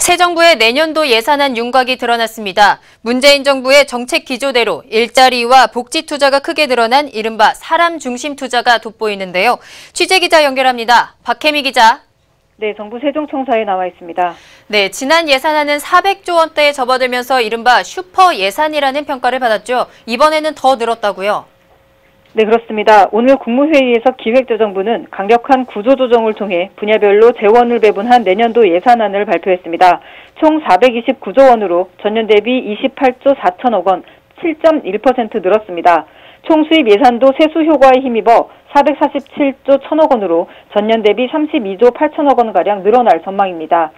새 정부의 내년도 예산안 윤곽이 드러났습니다. 문재인 정부의 정책 기조대로 일자리와 복지 투자가 크게 드러난 이른바 사람 중심 투자가 돋보이는데요. 취재기자 연결합니다. 박혜미 기자. 네, 정부 세종청사에 나와 있습니다. 네, 지난 예산안은 400조 원대에 접어들면서 이른바 슈퍼 예산이라는 평가를 받았죠. 이번에는 더 늘었다고요? 네, 그렇습니다. 오늘 국무회의에서 기획재정부는 강력한 구조조정을 통해 분야별로 재원을 배분한 내년도 예산안을 발표했습니다. 총 429조 원으로 전년 대비 28조 4천억 원, 7.1% 늘었습니다. 총 수입 예산도 세수 효과에 힘입어 447조 1천억 원으로 전년 대비 32조 8천억 원가량 늘어날 전망입니다.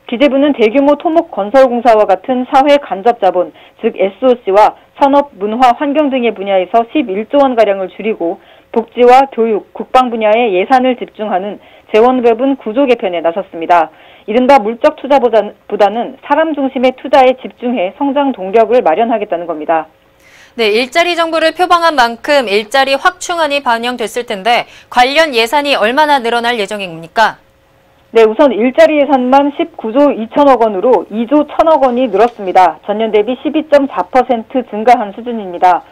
기재부는 대규모 토목 건설공사와 같은 사회 간접 자본, 즉 SOC와 산업, 문화, 환경 등의 분야에서 11조 원가량을 줄이고 복지와 교육, 국방 분야에 예산을 집중하는 재원 배분 구조 개편에 나섰습니다. 이른바 물적 투자보다는 사람 중심의 투자에 집중해 성장 동력을 마련하겠다는 겁니다. 네, 일자리 정부를 표방한 만큼 일자리 확충안이 반영됐을 텐데 관련 예산이 얼마나 늘어날 예정입니까? 네, 우선 일자리 예산만 19조 2천억 원으로 2조 1천억 원이 늘었습니다. 전년 대비 12.4% 증가한 수준입니다.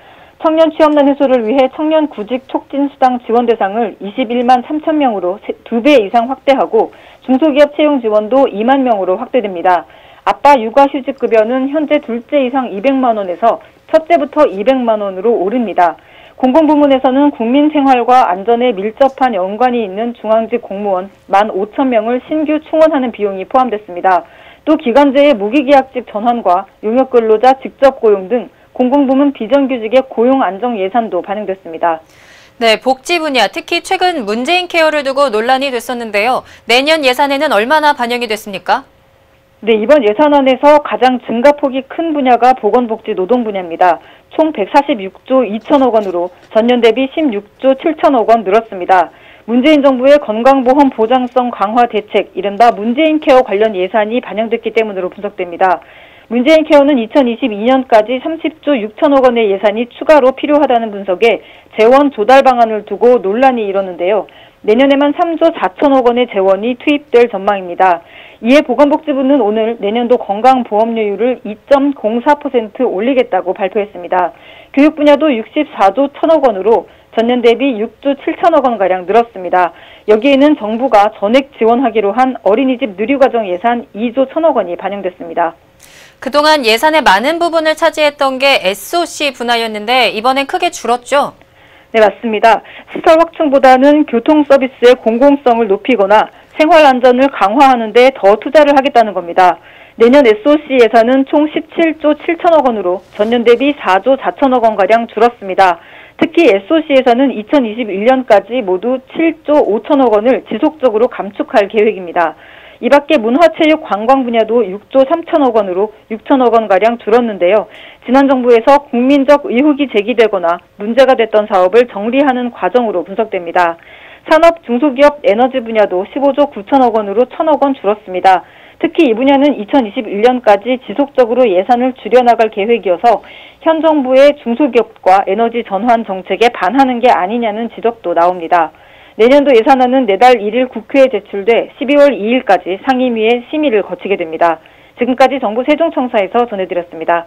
청년 취업난 해소를 위해 청년 구직 촉진 수당 지원 대상을 21만 3천 명으로 2배 이상 확대하고 중소기업 채용 지원도 2만 명으로 확대됩니다. 아빠 육아휴직급여는 현재 둘째 이상 200만 원에서 첫째부터 200만 원으로 오릅니다. 공공부문에서는 국민생활과 안전에 밀접한 연관이 있는 중앙직 공무원 15,000명을 신규 충원하는 비용이 포함됐습니다. 또 기간제의 무기계약직 전환과 용역근로자 직접 고용 등 공공부문 비정규직의 고용 안정 예산도 반영됐습니다. 네, 복지 분야, 특히 최근 문재인 케어를 두고 논란이 됐었는데요. 내년 예산에는 얼마나 반영이 됐습니까? 네, 이번 예산안에서 가장 증가폭이 큰 분야가 보건복지 노동 분야입니다. 총 146조 2천억 원으로 전년 대비 16조 7천억 원 늘었습니다. 문재인 정부의 건강보험 보장성 강화 대책, 이른바 문재인 케어 관련 예산이 반영됐기 때문으로 분석됩니다. 문재인 케어는 2022년까지 30조 6천억 원의 예산이 추가로 필요하다는 분석에 재원 조달 방안을 두고 논란이 일었는데요. 내년에만 3조 4천억 원의 재원이 투입될 전망입니다. 이에 보건복지부는 오늘 내년도 건강보험료율을 2.04% 올리겠다고 발표했습니다. 교육 분야도 64조 1천억 원으로 전년 대비 6조 7천억 원가량 늘었습니다. 여기에는 정부가 전액 지원하기로 한 어린이집 누리과정 예산 2조 1천억 원이 반영됐습니다. 그동안 예산의 많은 부분을 차지했던 게 SOC 분야였는데 이번엔 크게 줄었죠? 네, 맞습니다. 시설 확충보다는 교통 서비스의 공공성을 높이거나 생활 안전을 강화하는 데 더 투자를 하겠다는 겁니다. 내년 SOC 예산은 총 17조 7천억 원으로 전년 대비 4조 4천억 원가량 줄었습니다. 특히 SOC 예산은 2021년까지 모두 7조 5천억 원을 지속적으로 감축할 계획입니다. 이 밖에 문화체육 관광 분야도 6조 3천억 원으로 6천억 원가량 줄었는데요. 지난 정부에서 국민적 의혹이 제기되거나 문제가 됐던 사업을 정리하는 과정으로 분석됩니다. 산업, 중소기업, 에너지 분야도 15조 9천억 원으로 1천억 원 줄었습니다. 특히 이 분야는 2021년까지 지속적으로 예산을 줄여나갈 계획이어서 현 정부의 중소기업과 에너지 전환 정책에 반하는 게 아니냐는 지적도 나옵니다. 내년도 예산안은 내달 1일 국회에 제출돼 12월 2일까지 상임위의 심의를 거치게 됩니다. 지금까지 정부 세종청사에서 전해드렸습니다.